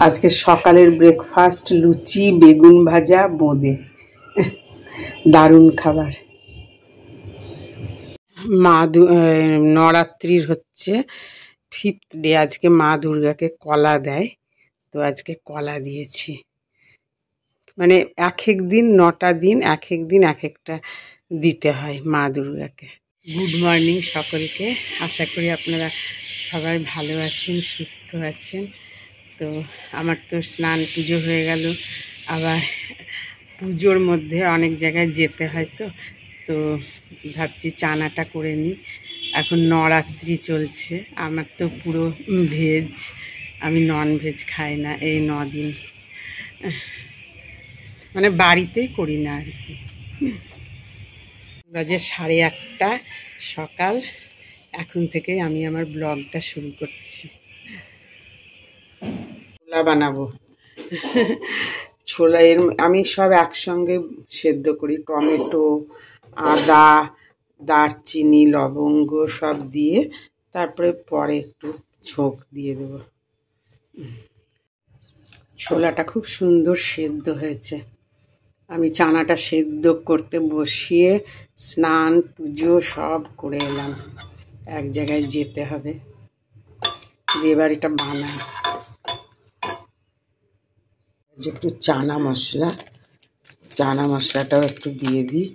আজকে সকালের ব্রেকফাস্ট লুচি, বেগুন ভাজা, বোঁদে। দারুণ খাবার। নবরাত্রির হচ্ছে 5th ডে। আজকে মা দুর্গাকে কলা দেয়, তো আজকে কলা দিয়েছি। মানে এক এক দিন 9টা দিন এক এক দিন এক একটা দিতে হয় মা দুর্গাকে। গুড মর্নিং সকলকে। আশা করি আপনারা সবাই ভালো আছেন, সুস্থ আছেন। তো আমার তো স্নান পুজো হয়ে গেল, আবার পুজোর মধ্যে অনেক জায়গায় যেতে হয়, তো ভাবছি চানাটা করে নিই। এখন নবরাত্রি চলছে, আমার তো পুরো ভেজ, আমি নন ভেজ খাই না এই 9 দিন, মানে বাড়িতেই করি না আর কি। বাজে 8:30 সকাল। এখন থেকেই আমি আমার ব্লগটা শুরু করছি। ছোলা বানাবো। ছোলা আমি সব একসঙ্গে সেদ্ধ করি, টমেটো, আদা, দারচিনি, লবঙ্গ সব দিয়ে, তারপরে পরে একটু ঝোঁক দিয়ে দেব। ছোলাটা খুব সুন্দর সেদ্ধ হয়েছে। আমি চানাটা সেদ্ধ করতে বসিয়ে স্নান পুজো সব করে এলাম। এক জায়গায় যেতে হবে, দিয়ে এবার এটা বানাই। একটু চানা মশলাটাও একটু দিয়ে দিই।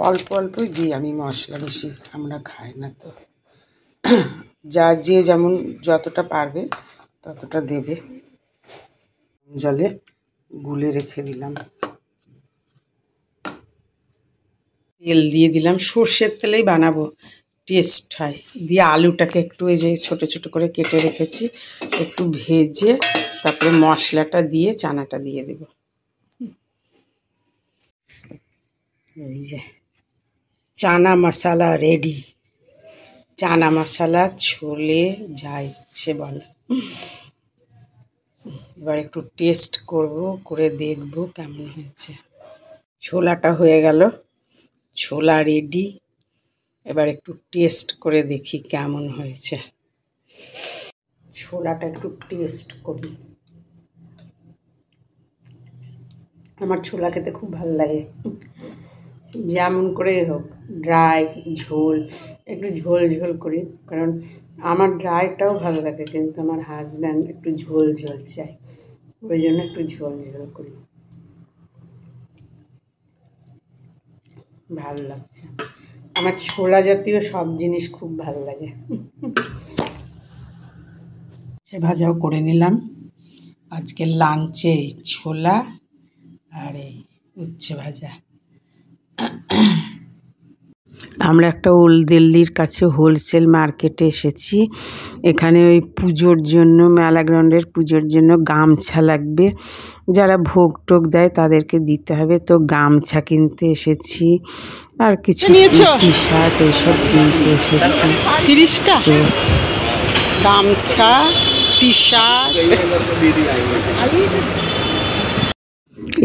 অল্প অল্পই দিই আমি মশলা, বেশি আমরা খাই না, তো যে যেমন যতটা পারবে ততটা দেবে। জলে গুলে রেখে দিলাম। তেল দিয়ে দিলাম, সর্ষের তেলেই বানাবো, টেস্ট হয়। দিয়ে আলুটাকে একটু এই যে ছোট ছোট করে কেটে রেখেছি, একটু ভেজে তারপরে মশলাটা দিয়ে চানাটা দিয়ে দেব। এই যে চানা মশলা রেডি। চানা মশলা, ছোলে, যা ইচ্ছে বলো। এবার একটু টেস্ট করে দেখবো কেমন হয়েছে। ছোলাটা হয়ে গেল, ছোলা রেডি। এবার একটু টেস্ট করে দেখি কেমন হয়েছে। ছোলাটা একটু টেস্ট করি। আমার ছোলা খেতে খুব ভালো লাগে, যেমন করে হোক, ড্রাই, ঝোল, একটু ঝোল ঝোল করি, কারণ আমার ড্রাইটাও ভালো লাগে, কিন্তু আমার হাজব্যান্ড একটু ঝোল ঝোল চাই, ওই জন্য একটু ঝোল ঝোল করি। ভালো লাগছে। আমার ছোলা জাতীয় সব জিনিস খুব ভালো লাগে। সে ভাজাও করে নিলাম। আজকে লাঞ্চে ছোলা আর এই উচ্ছে ভাজা। আমরা একটা ওল্ড দিল্লির কাছে হোলসেল মার্কেটে এসেছি। এখানে ওই পুজোর জন্য, মেলা গ্রাউন্ডের পুজোর জন্য গামছা লাগবে, যারা ভোগ টোগ দেয় তাদেরকে দিতে হবে, তো গামছা কিনতে এসেছি। আর কিছু টি শার্ট এইসব কিনতে এসেছি। 30টা গামছা, টি শার্ট।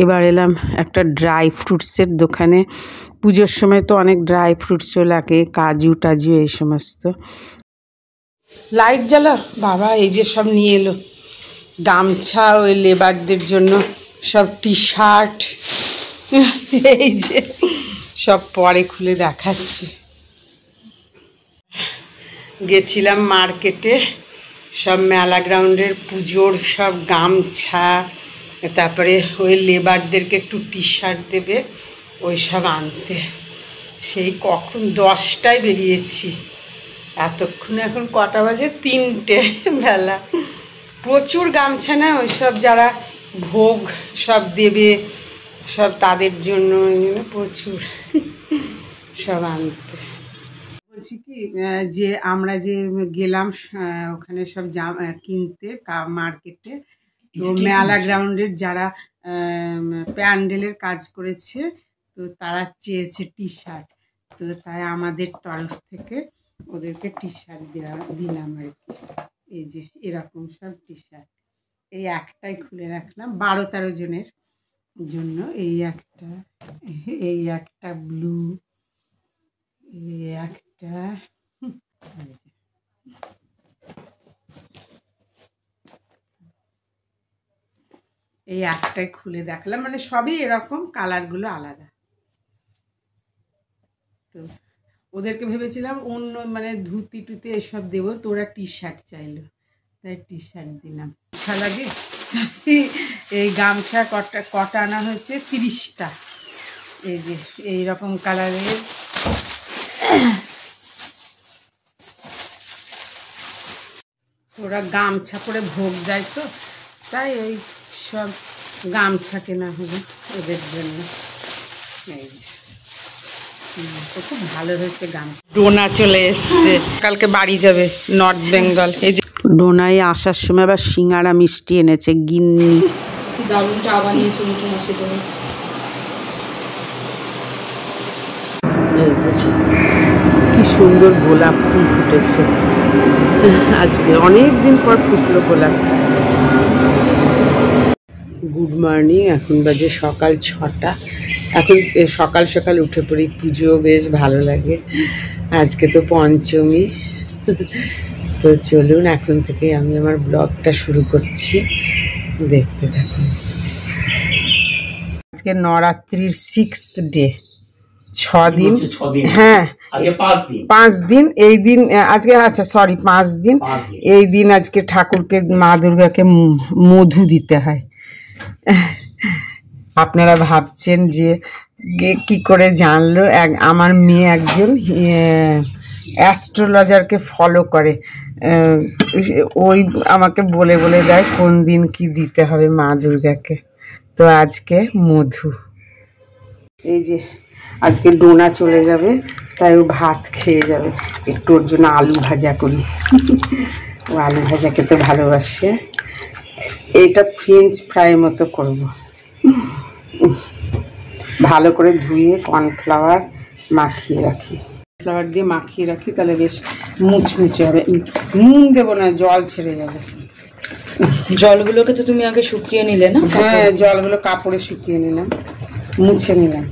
এবার এলাম একটা ড্রাই ফ্রুটসের দোকানে। পুজোর সময় তো অনেক ড্রাই ফ্রুটসও লাগে, কাজু টাজু এই সমস্ত। লাইট জ্বালা বাবা, এই যে সব নিয়ে এলো গামছা, ওই লেবারদের জন্য সব টি শার্ট, এই যে সব পরে খুলে দেখাচ্ছি। গেছিলাম মার্কেটে, সব মেলা গ্রাউন্ডের পুজোর সব গামছা, তারপরে ওই লেবারদেরকে একটু টি শার্ট দেবে, ওই সব আনতে। সেই কখন 10টায় বেরিয়েছি, এতক্ষণে এখন কটা বাজে, 3টে বেলা। প্রচুর গামছা না, ওই সব যারা ভোগ সব দেবে, সব তাদের জন্য প্রচুর সব আনতে। বলছি কি, যে আমরা যে গেলাম ওখানে সব কিনতে মার্কেটে, তো মেলা গ্রাউন্ডের যারা প্যান্ডেলের কাজ করেছে, তো তারা চেয়েছে টি শার্ট, তো তাই আমাদের তরফ থেকে ওদেরকে টি শার্ট দিলাম আর কি। এই যে এরকম সব টি শার্ট, এই একটাই খুলে রাখলাম, 12-13 জনের, জন্য এই একটা ব্লু, এই একটা, এই একটাই খুলে দেখালাম, মানে সবই এরকম, কালারগুলো আলাদা। তো ওদেরকে ভেবেছিলাম অন্য মানে ধুতি টুতি এসব দেবো, তো ওরা টি শার্ট চাইলো, তাই টি শার্ট দিলাম। আচ্ছা লাগে। এই গামছা কটা আনা হয়েছে, 30টা। এই যে এইরকম কালারের, ওরা গামছা করে ভোগ যায় তো, তাই এই সব গামছা কেনা হলো ওদের জন্য। এই যে তো খুব ভালো হয়েছে গামছা। ডোনা চলে এসছে, কালকে বাড়ি যাবে নর্থ বেঙ্গল। এই যে ডোনায় আসার সময় আবার সিঙ্গারা মিষ্টি এনেছে, গিন্নি। দারুণ চা বানিয়েছে মাসি তুমি। এই যে কি সুন্দর গোলাপ ফুল ফুটেছে আজকে, অনেক দিন পর ফুটলো গোলাপ। গুড মর্নিং, এখন বাজে সকাল 6টা। এখন সকাল সকাল উঠে পড়ি, পুজো বেশ ভালো লাগে। আজকে তো পঞ্চমী। তো চলুন এখন থেকে আমি আমার ব্লগটা শুরু করছি, দেখতে থাকুন। আজকে নবরাত্রির 6th ডে, 6 দিন। হ্যাঁ 5 দিন। এই দিন আজকে, আচ্ছা সরি 5 দিন। এই দিন আজকে ঠাকুরকে, মা দুর্গাকে মধু দিতে হয়। আপনারা ভাবছেন যে কি করে জানলো, আমার মেয়ে একজন অ্যাস্ট্রোলজারকে ফলো করে, ওই আমাকে বলে বলে দেয় কোন দিন কি দিতে হবে মা দুর্গাকে। তো আজকে মধু। এই যে আজকে ডোনা চলে যাবে, তাই ও ভাত খেয়ে যাবে, একটু ওর জন্য আলু ভাজা করি। ও আলু ভাজা খেতে ভালোবাসে। এইটা ফ্রেঞ্চ ফ্রাই মতো করব, ভালো করে ধুয়ে কর্নফ্লাওয়ার মাখিয়ে রাখি, ফ্লাওয়ার দিয়ে মাখিয়ে রাখি, তাহলে বেশ মুচমুচে হবে। নুন দেবো না, জল ছেড়ে যাবে। জলগুলোকে তো তুমি আগে শুকিয়ে নিলে না? হ্যাঁ, জলগুলো কাপড়ে শুকিয়ে নিলাম, মুছে নিলাম।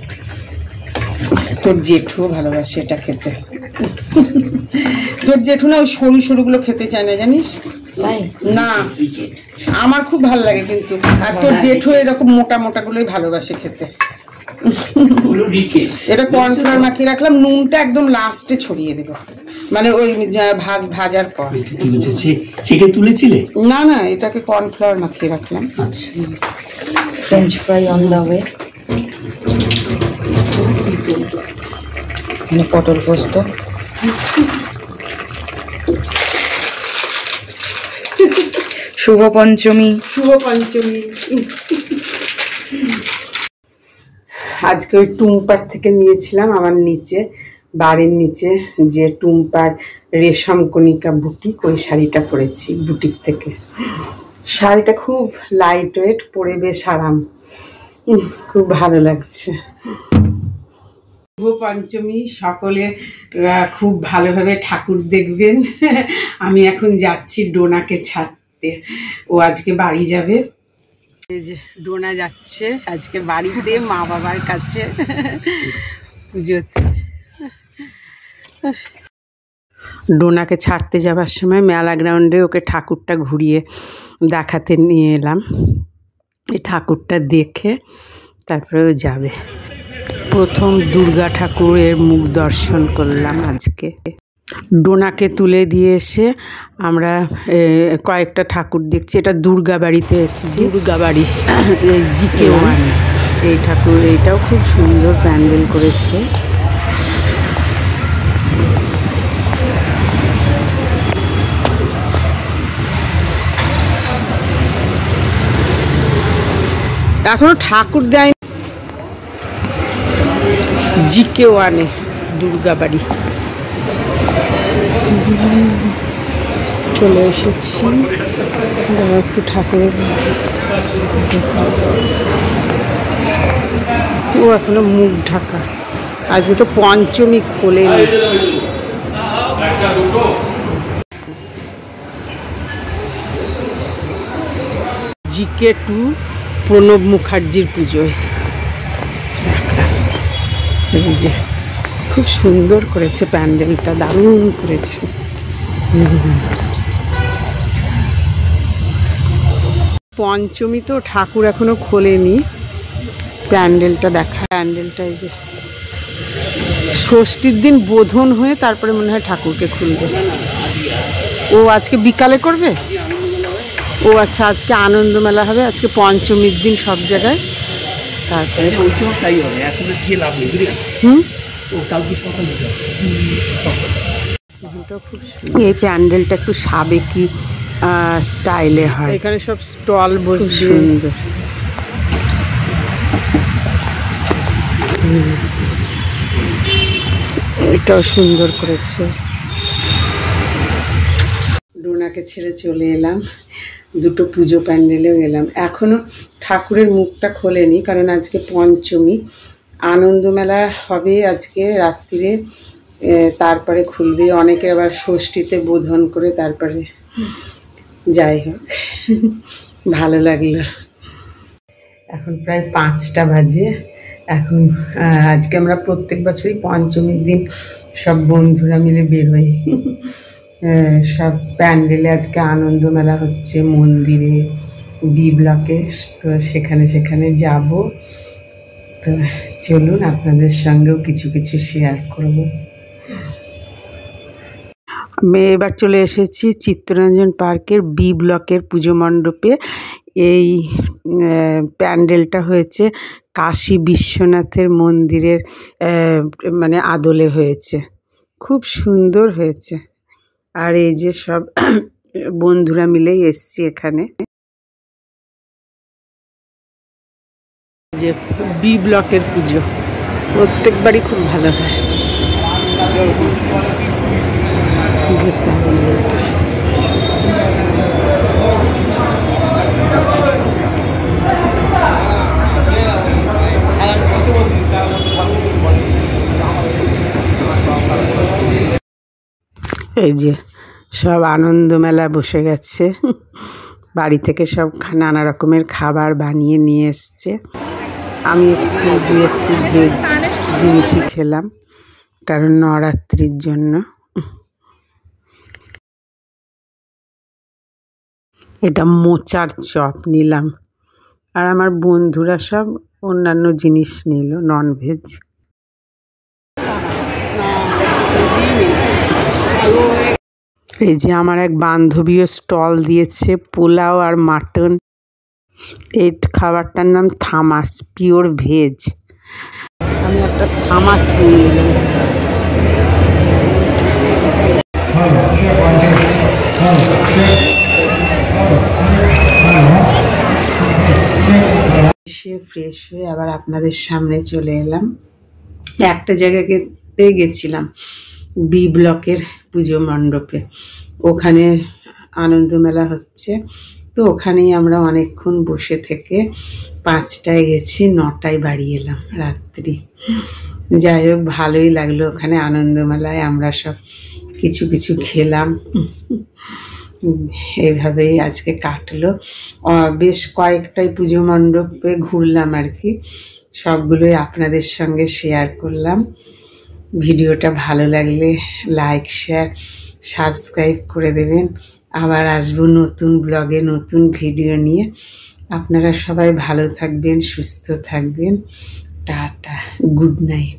তোর জেঠুও ভালোবাসে এটা খেতে। তোর জেঠু না ওই সরু সরুগুলো খেতে চায় না, জানিস? না, আমার খুব ভালো লাগে কিন্তু, আর তোর জেঠু এরকম মোটা মোটা গুলোই ভালোবাসে খেতে। এটা কর্নফ্লাওয়ার মাখিয়ে রাখলাম, নুনটা একদম লাস্টে ছড়িয়ে দেবো, মানে ওই ভাজার পর। ছেঁকে তুলেছিলে? না না, এটাকে কর্নফ্লাওয়ার মাখিয়ে রাখলাম। আচ্ছা, French fry on the way. মানে পটল পোস্ত। শুভ পঞ্চমী। শুভ পঞ্চমী। আজকে ওই টুম্পার থেকে নিয়েছিলাম, আমার নিচে বাড়ির নিচে যে টুম্পার রেশম কণিকা বুটিক, ওই শাড়িটা পরেছি বুটিক থেকে। শাড়িটা খুব লাইট ওয়েট, পরে বেশ আরাম, খুব ভালো লাগছে। শুভ পঞ্চমী, সকলে খুব ভালোভাবে ঠাকুর দেখবেন। আমি এখন যাচ্ছি ডোনাকে ছাড়তে, ও আজকে বাড়ি যাবে। এই যে ডোনা যাচ্ছে আজকে বাড়িতে, মা বাবার কাছে পুজোতে। ডোনাকে ছাড়তে যাবার সময় মেলা গ্রাউন্ডে ওকে ঠাকুরটা ঘুরিয়ে দেখাতে নিয়ে এলাম। এই ঠাকুরটা দেখে তারপরে ও যাবে। প্রথম দুর্গা ঠাকুরের মুখ দর্শন করলাম আজকে। ডোনাকে তুলে দিয়ে এসে আমরা কয়েকটা ঠাকুর দেখছি। এটা দুর্গা বাড়িতে এসেছি, দুর্গা বাড়ি GK1। এই ঠাকুর, এইটাও খুব সুন্দর প্যান্ডেল করেছে। এখনো ঠাকুর দেয়। GK1 দুর্গা বাড়ি চলে এসেছি। একটু ঠাকুরের, ও এখনো মুখ ঢাকা, আজকে তো পঞ্চমী খোলেনি। GK2 প্রণব মুখার্জির পুজোয়। এই যে খুব সুন্দর করেছে প্যান্ডেলটা, দারুণ করেছে। পঞ্চমী তো ঠাকুর এখনো খোলেনি, প্যান্ডেলটা দেখা। প্যান্ডেলটা এই যে ষষ্ঠীর দিন বোধন হয়ে তারপরে মনে হয় ঠাকুরকে খুলবে। ও আজকে বিকালে করবে? ও আচ্ছা, আজকে আনন্দ মেলা হবে, আজকে পঞ্চমীর দিন সব জায়গায়। তারপরে এই প্যান্ডেলটা একটু সাবেকি স্টাইলে হয়, এখানে সব স্টল বসবে। সুন্দর। এটাও সুন্দর করেছে। ডোনাকে ছেড়ে চলে এলাম, দুটো পুজো প্যান্ডেলেও এলাম। এখনো ঠাকুরের মুখটা খোলেনি, কারণ আজকে পঞ্চমী। আনন্দমেলা হবে আজকে রাত্রিরে, তারপরে খুলবে। অনেকে আবার ষষ্ঠীতে বোধন করে তারপরে। যাই হোক, ভালো লাগলো। এখন প্রায় 5টা বাজে। এখন আজকে আমরা প্রত্যেক বছরই পঞ্চমীর দিন সব বন্ধুরা মিলে বেরোই। সব প্যান্ডেলে আজকে আনন্দ মেলা হচ্ছে মন্দিরে, বি ব্লকে। তো সেখানে যাব। তো চলুন, আপনাদের সঙ্গেও কিছু কিছু শেয়ার করব। আমি এবার চলে এসেছি চিত্তরঞ্জন পার্কের বি ব্লকের পুজো মণ্ডপে। এই প্যান্ডেলটা হয়েছে কাশী বিশ্বনাথের মন্দিরের মানে আদলে হয়েছে, খুব সুন্দর হয়েছে। আর এই যে সব বন্ধুরা মিলেই এসছি এখানে। যে বি ব্লকের পুজো প্রত্যেকবারই খুব ভালো হয়। এই যে সব আনন্দ মেলা বসে গেছে, বাড়ি থেকে সব নানা রকমের খাবার বানিয়ে নিয়ে এসছে। আমি একটু ভেজ জিনিসই খেলাম, কারণ নবরাত্রির জন্য। এটা মোচার চপ নিলাম, আর আমার বন্ধুরা সব অন্যান্য জিনিস নিল, ননভেজ। এই যে আমার এক বান্ধবীও স্টল দিয়েছে, পোলাও আর মাটন। এই খাবারটার নাম থামাস, পিওর ভেজ। আমি একটা থামাস নিয়ে নিলাম। ফ্রেশ হয়ে আবার আপনাদের সামনে চলে এলাম। একটা জায়গাতে গেছিলাম, বি ব্লকের পুজো মণ্ডপে। ওখানে আনন্দ মেলা হচ্ছে, তো ওখানেই আমরা অনেকক্ষণ বসে থেকে 5টায় গেছি, 9টায় বাড়ি এলাম রাত্রি। যাই হোক, ভালোই লাগলো ওখানে আনন্দ মেলায়। আমরা সব কিছু কিছু খেলাম, এইভাবেই আজকে কাটলো। বেশ কয়েকটাই পুজো মণ্ডপে ঘুরলাম আর কি, সবগুলোই আপনাদের সঙ্গে শেয়ার করলাম। ভিডিওটা ভালো লাগলে লাইক, শেয়ার, সাবস্ক্রাইব করে দেবেন। আবার আসবো নতুন ব্লগে নতুন ভিডিও নিয়ে। আপনারা সবাই ভালো থাকবেন, সুস্থ থাকবেন। Tata, good night.